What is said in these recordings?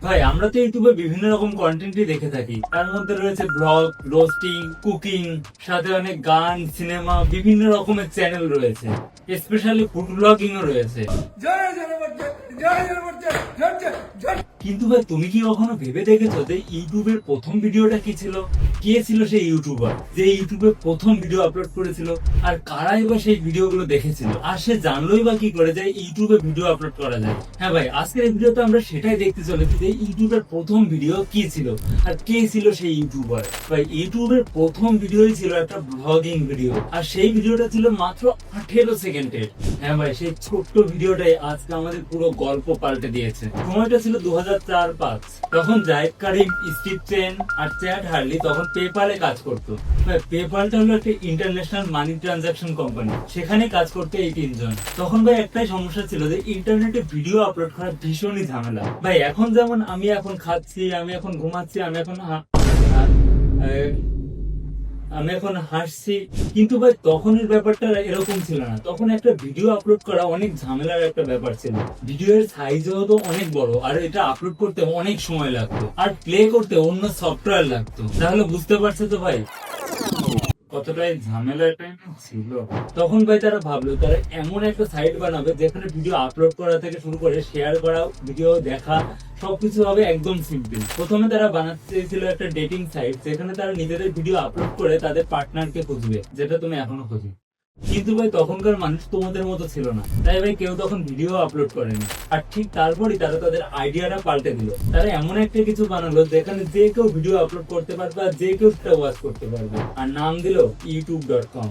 ভাই আমরা তো ইউটিউবে বিভিন্ন রকম কন্টেন্টই দেখে থাকি, তার মধ্যে রয়েছে ব্লগ, রোস্টিং, কুকিং, সাথে অনেক গান, সিনেমা, বিভিন্ন রকমের চ্যানেল রয়েছে, স্পেশালি ফুড ব্লগিংও রয়েছে। কিন্তু ভাই তুমি কি কখনো ভেবে দেখেছো যে ইউটিউবের প্রথম ভিডিওটা কি ছিল? কে ছিল সেই ইউটিউবার যে ইউটিউবে প্রথম ভিডিও আপলোড করেছিল? আর কারাই বা সেই ভিডিওগুলো দেখেছিল? আর সে জানলোই বা কি করে যে ইউটিউবে ভিডিও আপলোড করা যায়? হ্যাঁ ভাই, আজকের এই ভিডিওতে আমরা সেটাই দেখতে চলেছি যে ইউটিউবের প্রথম ভিডিও কি ছিল আর কে ছিল সেই ইউটিউবার। ভাই ইউটিউবের প্রথম ভিডিওই ছিল একটা ব্লগিং ভিডিও, আর সেই ভিডিওটা ছিল মাত্র 18 সেকেন্ডের। হ্যাঁ ভাই, সেই ছোট্ট ভিডিওটাই আজকে আমাদের পুরো গল্প পাল্টে দিয়েছে। সময়টা ছিল 2004-05। তখন জায়েদ কারিম, স্টিভ চেন আর চ্যাড হার্লি তখন পেপালে কাজ করতো। পেপালটা হলো একটা ইন্টারন্যাশনাল মানি ট্রানজাকশন কোম্পানি, সেখানে কাজ করতে এই তিনজন। তখন ভাই একটাই সমস্যা ছিল যে ইন্টারনেটে ভিডিও আপলোড করা ভীষণই ঝামেলা। ভাই এখন যেমন আমি এখন খাচ্ছি, আমি এখন ঘুমাচ্ছি, আমি এখন হাসছি, কিন্তু ভাই তখনের ব্যাপারটা এরকম ছিল না। তখন একটা ভিডিও আপলোড করা অনেক ঝামেলার একটা ব্যাপার ছিল। ভিডিওর সাইজও হতো অনেক বড়, আর এটা আপলোড করতে অনেক সময় লাগতো, আর প্লে করতে অন্য সফটওয়্যার লাগতো। তাহলে বুঝতে পারছো তো ভাই কতটাই ঝামেলার টাইম ছিল। তখন ভাই তারা ভাবলো তারা এমন একটা সাইট বানাবে যেখানে ভিডিও আপলোড করা থেকে শুরু করে শেয়ার করা, ভিডিও দেখা সবকিছু হবে একদম সিম্পল। প্রথমে তারা বানাতে চেয়েছিল একটা ডেটিং সাইট, যেখানে তারা নিজেদের ভিডিও আপলোড করে তাদের পার্টনারকে খুঁজবে, যেটা তুমি এখনো খুঁজি। কিন্তু ভাই তখনকার মানুষ তোমাদের মতো ছিল না, তাই ভাই কেউ তখন ভিডিও আপলোড করেনি। আর ঠিক তারপরই তারা তাদের আইডিয়াটা পাল্টে দিল। তারা এমন একটা কিছু বানালো যেখানে যে কেউ ভিডিও আপলোড করতে পারবে আর যে কেউ সেটা ওয়াচ করতে পারবে, আর নাম দিল youtube.com।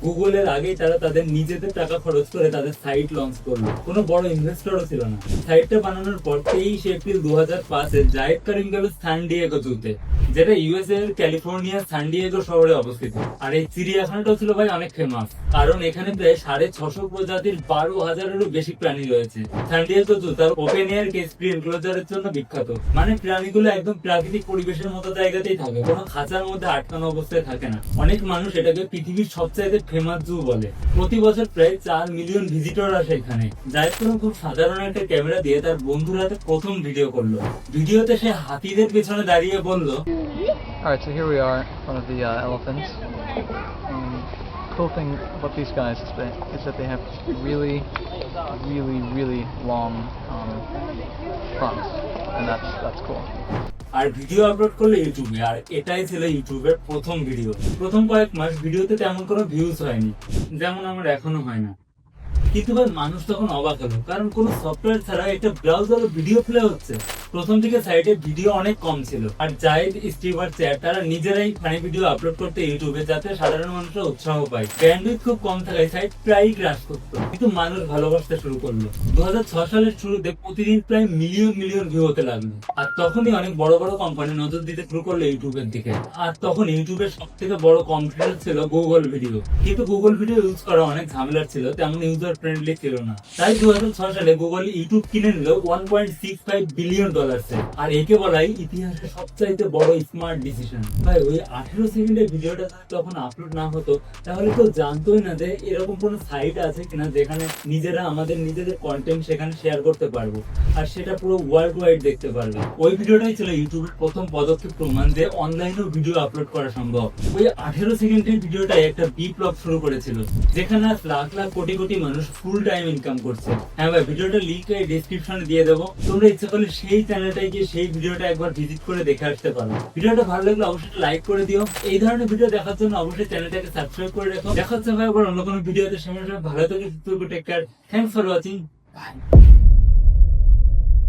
গুগলের আগেই তারা তাদের নিজেদের টাকা খরচ করে তাদের সাইট লঞ্চ করলো, কোনো বড় ইনভেস্টরও ছিল না। সাইটটা বানানোর পর 23 এপ্রিল 2005-এ জায়েদ কারিম গেল সান ডিয়েগো জুতে, যেটা ইউএসএ এর ক্যালিফোর্নিয়ার সান ডিয়েগো শহরে অবস্থিত। আর এই চিড়িয়াখানাটাও ছিল ভাই অনেক ফেমাস, কারণ এখানে প্রায় 650 প্রজাতির 12,000-এরও বেশি প্রাণী রয়েছে। সান ডিয়েগো জু তার ওপেন এয়ার কেসফ্রি এনক্লোজারের জন্য বিখ্যাত, মানে প্রাণীগুলো একদম প্রাকৃতিক পরিবেশের মতো জায়গাতেই থাকে, কোনো খাঁচার মধ্যে আটকানো অবস্থায় থাকে না। অনেক মানুষ এটাকে পৃথিবীর সবচাইতে ফেমাস জু বলে। প্রতি বছর প্রায় 4 মিলিয়ন ভিজিটর আসে এখানে। জায়েদ কারিম খুব সাধারণ একটা ক্যামেরা দিয়ে তার বন্ধুর হাতে প্রথম ভিডিও করলো। ভিডিওতে সে হাতিদের পেছনে দাঁড়িয়ে বলল, Alright, so here we are in front of the elephants. Cool thing about these guys is that they have really long fronts, and that's cool. আর ভিডিও আপলোড করলো ইউটিউবে। আর এটাই ছিল ইউটিউবের প্রথম ভিডিও। প্রথম কয়েক মাস ভিডিওতে তেমন কোনো ভিউজ হয়নি, যেমন আমার এখনো হয় না। কিন্তু ভাই মানুষ তখন অবাক হলো, কারণ কোনো সফটওয়্যার ছাড়া একটা ব্রাউজারে ভিডিও প্লে হচ্ছে। প্রথম থেকে সাইটে ভিডিও অনেক কম ছিল, আর জায়েদ, স্টিভ আর চ্যাড তারা নিজেরাই ফানি ভিডিও আপলোড করতে ইউটিউবে, যাতে সাধারণ মানুষরা উৎসাহ পায়। ব্যান্ডউইথ খুব কম থাকায় সাইট প্রায়ই ক্র্যাশ করতো, কিন্তু মানুষ ভালোবাসতে শুরু করলো। 2006 সালের শুরুতে প্রতিদিন প্রায় মিলিয়ন ভিউ হতে লাগলো। আর তখনই অনেক বড় বড় কোম্পানি নজর দিতে শুরু করলো ইউটিউবের দিকে। আর তখন ইউটিউবের সব থেকে বড় কম্পিটিটর ছিল গুগল ভিডিও। কিন্তু গুগল ভিডিও ইউজ করা অনেক ঝামেলার ছিল, তেমন ইউজার ফ্রেন্ডলি ছিল না। তাই 2006 সালে গুগল ইউটিউব কিনে নিল $1.65 বিলিয়ন। আর একে বলাই ইতিহাসের সবচাইতে বড় স্মার্ট ডিসিশন। ভাই ওই 18 সেকেন্ডের ভিডিওটা তখন আপলোড না হতো, তাহলে তো জানতোই না যে এরকম কোন সাইট আছে কিনা যেখানে নিজেরা আমাদের নিজেদের কন্টেন্ট সেখানে শেয়ার করতে পারবো, আর সেটা পুরো ওয়ার্ল্ড ওয়াইড দেখতে পারবে। ওই ভিডিওটাই ছিল ইউটিউবের প্রথম পদক্ষেপ, প্রমাণ যে অনলাইনেও ভিডিও আপলোড করা সম্ভব। ওই 18 সেকেন্ডের ভিডিওটাই একটা বিপ্লব শুরু করেছিল, যেখানে লাখ লাখ কোটি কোটি মানুষ ফুল টাইম ইনকাম করছে। হ্যাঁ ভাই, ভিডিওটা লিংক এই ডেসক্রিপশনে দিয়ে দেবো, তোমরা ইচ্ছা করলে সেই চ্যানেলটায় গিয়ে সেই ভিডিওটা একবার ভিজিট করে দেখে আসতে পারো। ভিডিওটা ভালো লাগলে অবশ্যই লাইক করে দিও। এই ধরনের ভিডিও দেখার জন্য অবশ্যই চ্যানেলটাকে সাবস্ক্রাইব করে রাখো। দেখা হচ্ছে ভাই আবার অন্য কোনো ভিডিওতে। সময় ভালো থেকে সুস্থ, take care, thanks for watching, by.